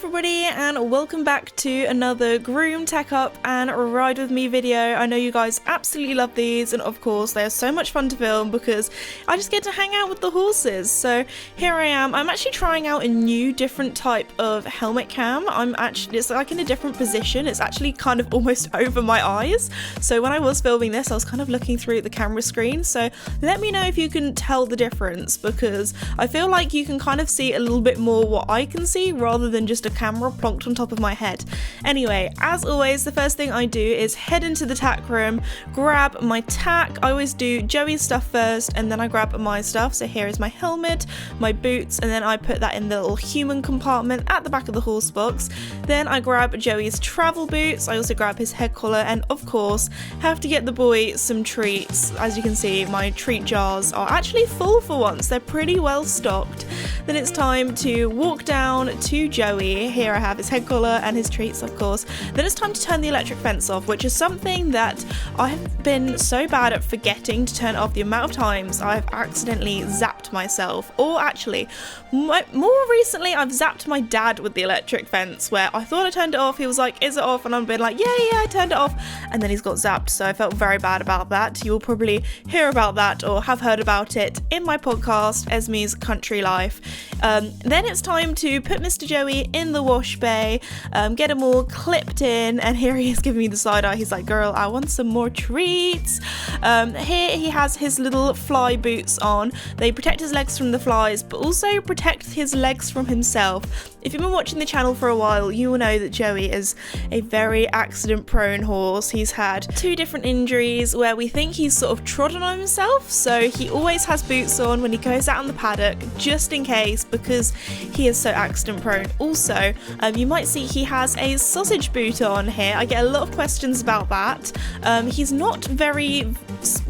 everybody, and welcome back to another Groom Tech Up and Ride With Me video. I know you guys absolutely love these, and of course they are so much fun to film because I just get to hang out with the horses. So here I am. I'm actually trying out a new different type of helmet cam. It's like in a different position. It's actually kind of almost over my eyes. So when I was filming this, I was kind of looking through the camera screen. So let me know if you can tell the difference, because I feel like you can kind of see a little bit more what I can see rather than just a camera plonked on top of my head. Anyway, as always, the first thing I do is head into the tack room, grab my tack. I always do Joey's stuff first and then I grab my stuff. So here is my helmet, my boots, and then I put that in the little human compartment at the back of the horse box. Then I grab Joey's travel boots. I also grab his head collar, and of course have to get the boy some treats. As you can see, my treat jars are actually full for once. They're pretty well stocked. Then it's time to walk down to Joey. Here I have his head collar and his treats, of course. Then it's time to turn the electric fence off, which is something that I have been so bad at forgetting to turn off. The amount of times I've accidentally zapped myself, or actually more recently I've zapped my dad with the electric fence, where I thought I turned it off. He was like, is it off? And I've been like, yeah, I turned it off, and then he's got zapped. So I felt very bad about that. You'll probably hear about that or have heard about it in my podcast, Esme's Country Life. Then it's time to put Mr. Joey in the wash bay, get him all clipped in, and here he is giving me the side eye. He's like, girl, I want some more treats. Here he has his little fly boots on. They protect his legs from the flies, but also protect his legs from himself. If you've been watching the channel for a while, you will know that Joey is a very accident-prone horse. He's had 2 different injuries where we think he's sort of trodden on himself, so he always has boots on when he goes out in the paddock, just in case, because he is so accident-prone. Also, you might see he has a sausage boot on here. I get a lot of questions about that. He's not very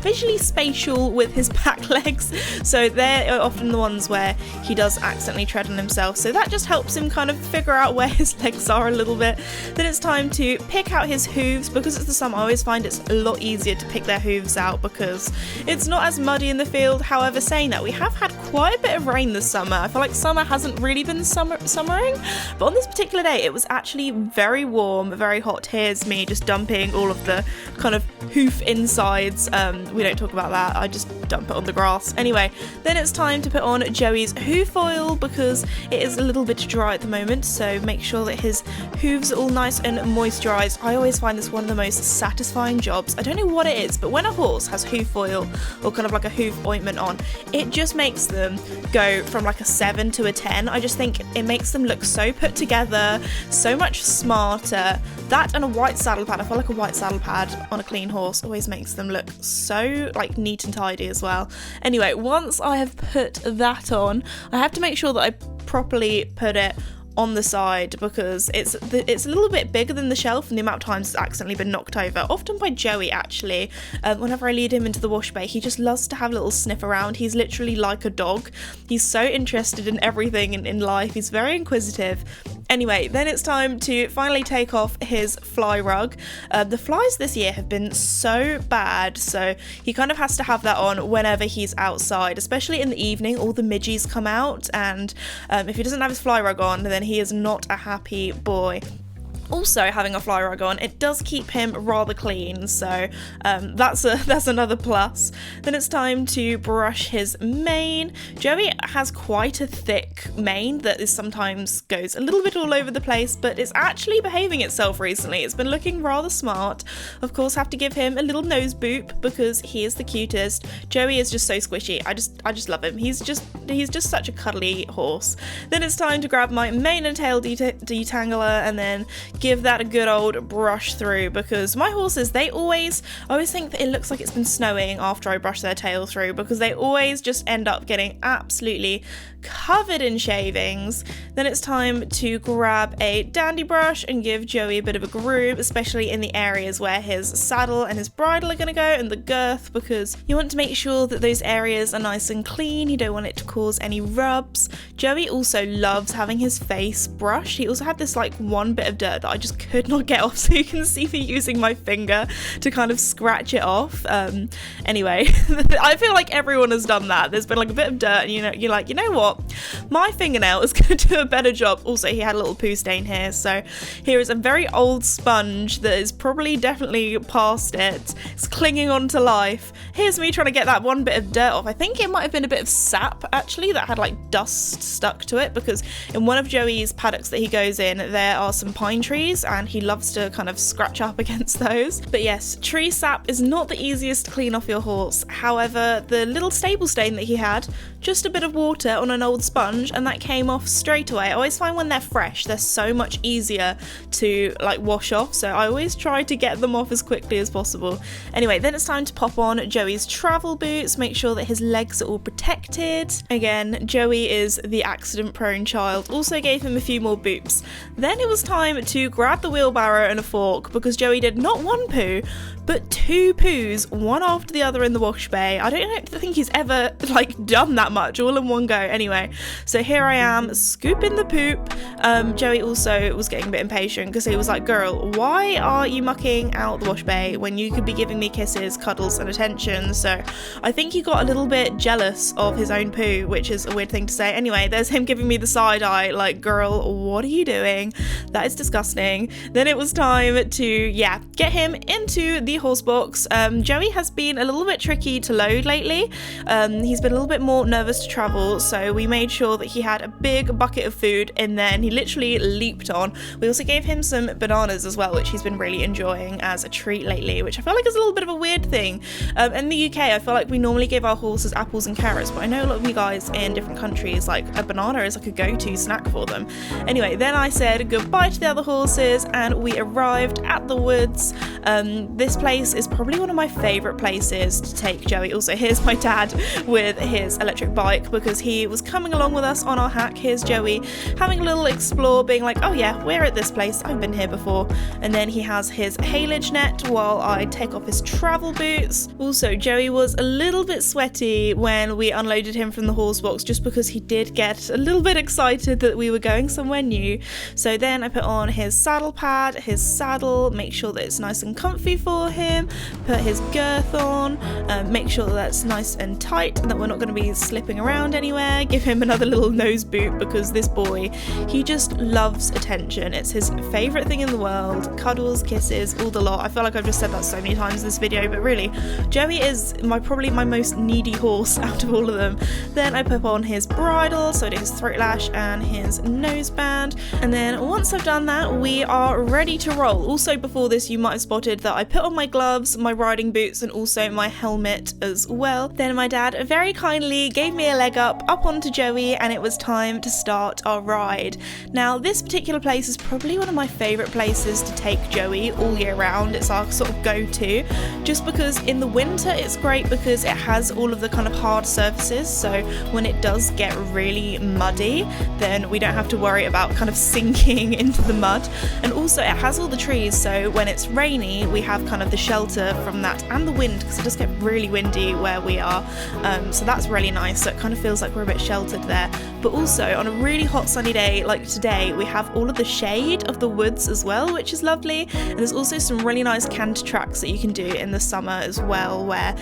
visually spatial with his back legs, so they're often the ones where he does accidentally tread on himself, so that just helps him kind of figure out where his legs are a little bit. Then it's time to pick out his hooves. Because it's the summer, I always find it's a lot easier to pick their hooves out because it's not as muddy in the field. However, saying that, we have had quite a bit of rain this summer. I feel like summer hasn't really been summering, but on this particular day it was actually very warm, very hot. Here's me just dumping all of the kind of hoof insides. We don't talk about that, I just dump it on the grass. Anyway, then it's time to put on Joey's hoof oil because it is a little bit dry at the moment, so make sure that his hooves are all nice and moisturized. I always find this one of the most satisfying jobs. I don't know what it is, but when a horse has hoof oil or kind of like a hoof ointment on, it just makes them go from like a 7 to a 10. I just think it makes them look so put together, so much smarter. That and a white saddle pad. I feel like a white saddle pad on a clean horse always makes them look so like neat and tidy as well. Anyway, once I have put that on, I have to make sure that I properly put it on the side because it's a little bit bigger than the shelf, and the amount of times it's accidentally been knocked over, often by Joey actually. Whenever I lead him into the wash bay, he just loves to have a little sniff around. He's literally like a dog. He's so interested in everything in life. He's very inquisitive. Anyway, then it's time to finally take off his fly rug. The flies this year have been so bad, so he kind of has to have that on whenever he's outside, especially in the evening. All the midgies come out, and if he doesn't have his fly rug on, then he is not a happy boy. Also, having a fly rug on, it does keep him rather clean, so that's another plus. Then it's time to brush his mane. Joey has quite a thick mane that sometimes goes a little bit all over the place, but it's actually behaving itself recently. It's been looking rather smart. Of course, have to give him a little nose boop because he is the cutest. Joey is just so squishy. I just love him. He's just such a cuddly horse. Then it's time to grab my mane and tail detangler and then give that a good old brush through, because my horses, I always think that it looks like it's been snowing after I brush their tail through, because they always just end up getting absolutely covered in shavings. Then it's time to grab a dandy brush and give Joey a bit of a groom, especially in the areas where his saddle and his bridle are going to go, and the girth, because you want to make sure that those areas are nice and clean. You don't want it to cause any rubs. Joey also loves having his face brushed. He also had this like one bit of dirt that I just could not get off. So you can see me using my finger to kind of scratch it off. Anyway, I feel like everyone has done that. There's been like a bit of dirt and you're like, you know what, my fingernail is going to do a better job. Also, he had a little poo stain here, so here is a very old sponge that is probably definitely past it. It's clinging on to life. Here's me trying to get that one bit of dirt off. I think it might have been a bit of sap actually that had like dust stuck to it, because in one of Joey's paddocks that he goes in, there are some pine trees and he loves to kind of scratch up against those. But yes, tree sap is not the easiest to clean off your horse. However, the little stable stain that he had, just a bit of water on an old sponge and that came off straight away. I always find when they're fresh, they're so much easier to like wash off, so I always try to get them off as quickly as possible. Anyway, then it's time to pop on Joey's travel boots, make sure that his legs are all protected. Again, Joey is the accident prone child. Also gave him a few more boops. Then it was time to grab the wheelbarrow and a fork, because Joey did not one poo but two poos, one after the other in the wash bay. I don't think he's ever like done that much all in one go. Anyway, so here I am scooping the poop. Joey also was getting a bit impatient because he was like, girl, why are you mucking out the wash bay when you could be giving me kisses, cuddles and attention? So I think he got a little bit jealous of his own poo, which is a weird thing to say. Anyway, there's him giving me the side eye like, girl, what are you doing? That is disgusting. Then it was time to get him into the horse box. Joey has been a little bit tricky to load lately. He's been a little bit more nervous to travel, so we made sure that he had a big bucket of food in there and he literally leaped on. We also gave him some bananas as well, which he's been really enjoying as a treat lately, which I feel like is a little bit of a weird thing. In the UK, I feel like we normally give our horses apples and carrots, but I know a lot of you guys in different countries, like a banana is like a go-to snack for them. Anyway, then I said goodbye to the other horses and we arrived at the woods. This place is probably one of my favourite places to take Joey. Also, here's my dad with his electric bike because he was coming along with us on our hack. Here's Joey having a little explore, being like, oh yeah, we're at this place, I've been here before. And then he has his haylage net while I take off his travel boots. Also, Joey was a little bit sweaty when we unloaded him from the horse box, just because he did get a little bit excited that we were going somewhere new. So then I put on his saddle pad, his saddle, make sure that it's nice and comfy for him, put his girth on, make sure that that's nice and tight and that we're not going to be slipping around anywhere. Give him another little nose boot because this boy, he just loves attention. It's his favourite thing in the world. Cuddles, kisses, all the lot. I feel like I've just said that so many times in this video, but really, Joey is probably my most needy horse out of all of them. Then I put on his bridle, so I do his throat lash and his nose band. And then once I've done that, we are ready to roll. Also, before this, you might have spotted that I put on my gloves, my riding boots, and also my helmet as well. Then my dad very kindly gave me a leg up onto Joey, and it was time to start our ride. Now, this particular place is probably one of my favourite places to take Joey all year round. It's our sort of go-to, just because in the winter it's great because it has all of the kind of hard surfaces, so when it does get really muddy, then we don't have to worry about kind of sinking into the mud. And also it has all the trees, so when it's rainy we have kind of the shelter from that and the wind, because it does get really windy where we are, so that's really nice. So it kind of feels like we're a bit sheltered there. But also on a really hot sunny day like today, we have all of the shade of the woods as well, which is lovely. And there's also some really nice canter tracks that you can do in the summer as well, where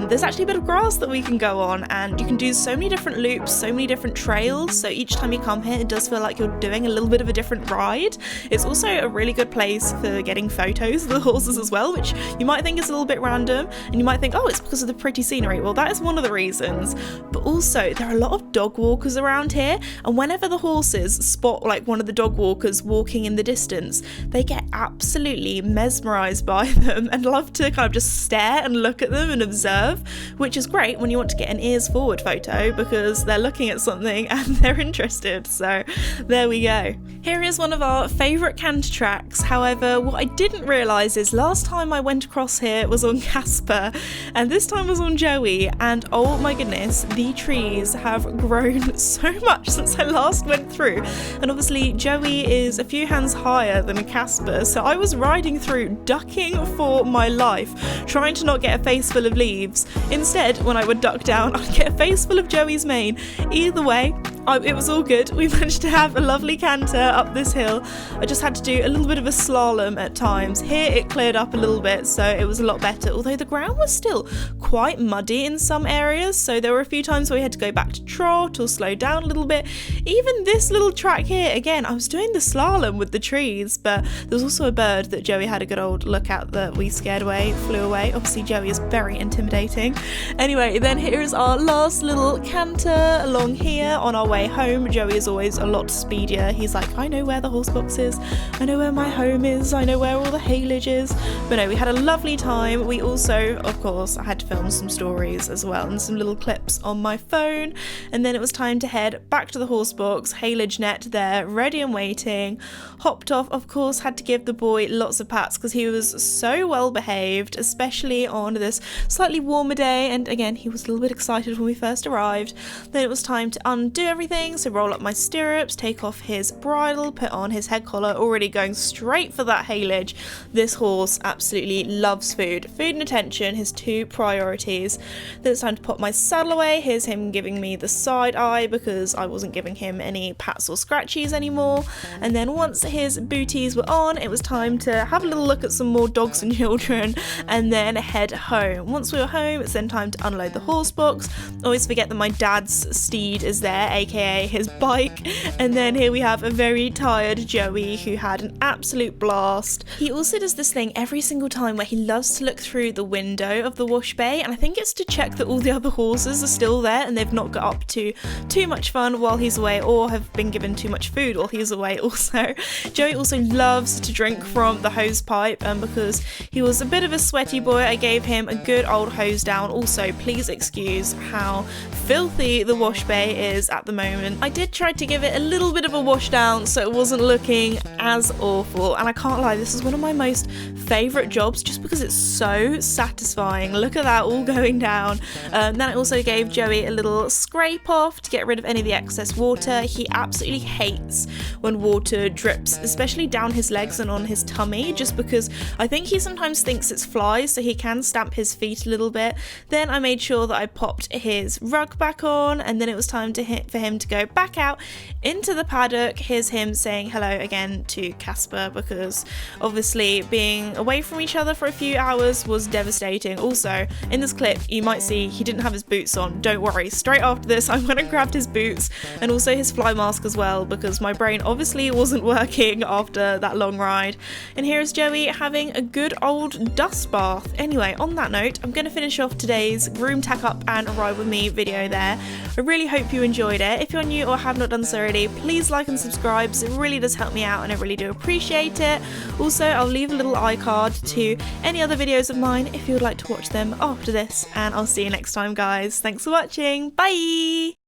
there's actually a bit of grass that we can go on, and you can do so many different loops, so many different trails. So each time you come here, it does feel like you're doing a little bit of a different ride. It's also a really good place for getting photos of the horses as well, which you might think is a little bit random, and you might think, oh, it's because of the pretty scenery. Well, that is one of the reasons. But also there are a lot of dog walkers around here, and whenever the horses spot like one of the dog walkers walking in the distance, they get absolutely mesmerized by them and love to kind of just stare and look at them and observe, which is great when you want to get an ears forward photo because they're looking at something and they're interested. So there we go. Here is one of our favourite canter tracks. However, what I didn't realise is last time I went across here was on Casper, and this time was on Joey, and oh my goodness, the trees have grown so much since I last went through. And obviously Joey is a few hands higher than Casper, so I was riding through ducking for my life, trying to not get a face full of leaves. Instead, when I would duck down, I'd get a face full of Joey's mane. Either way, It was all good. We managed to have a lovely canter up this hill. I just had to do a little bit of a slalom at times. Here it cleared up a little bit, so it was a lot better, although the ground was still quite muddy in some areas, so there were a few times where we had to go back to trot or slow down a little bit. Even this little track here, again, I was doing the slalom with the trees, but there was also a bird that Joey had a good old look at that we scared away, flew away. Obviously Joey is very intimidating. Anyway, then here is our last little canter along here on our way home. Joey is always a lot speedier. He's like, I know where the horse box is, I know where my home is, I know where all the haylage is. But no, we had a lovely time. We also, of course, I had to film some stories as well and some little clips on my phone, and then it was time to head back to the horse box. Haylage net there, ready and waiting. Hopped off, of course, had to give the boy lots of pats because he was so well behaved, especially on this slightly warmer day, and again, he was a little bit excited when we first arrived. Then it was time to undo everything, so roll up my stirrups, take off his bridle, put on his head collar, already going straight for that haylage. This horse absolutely loves food and attention, his two priorities. Then it's time to put my saddle away. Here's him giving me the side eye because I wasn't giving him any pats or scratchies anymore. And then once his booties were on, it was time to have a little look at some more dogs and children and then head home. Once we were home, it's then time to unload the horse box. Always forget that my dad's steed is there, aka his bike. And then here we have a very tired Joey who had an absolute blast. He also does this thing every single time where he loves to look through the window of the wash bay, and I think it's to check that all the other horses are still there and they've not got up to too much fun while he's away or have been given too much food while he's away also. Joey also loves to drink from the hose pipe, and because he was a bit of a sweaty boy, I gave him a good old hose down. Also, please excuse how filthy the wash bay is at the moment. I did try to give it a little bit of a wash down so it wasn't looking as awful, and I can't lie, this is one of my most favourite jobs just because it's so satisfying. Look at that all going down. Then I also gave Joey a little scrape off to get rid of any of the excess water. He absolutely hates when water drips, especially down his legs and on his tummy, just because I think he sometimes thinks it's flies, so he can stamp his feet a little bit. Then I made sure that I popped his rug back on, and then it was time for him to go back out into the paddock. Here's him saying hello again to Casper because obviously being away from each other for a few hours was devastating. Also, in this clip you might see he didn't have his boots on. Don't worry, straight after this I'm going to grab his boots and also his fly mask as well because my brain obviously wasn't working after that long ride. And here is Joey having a good old dust bath. Anyway, on that note, I'm going to finish off today's groom tack up and ride with me video there. I really hope you enjoyed it. If you're new or have not done so already, please like and subscribe, so it really does help me out and I really do appreciate it. Also, I'll leave a little iCard to any other videos of mine if you would like to watch them after this, and I'll see you next time guys. Thanks for watching, bye!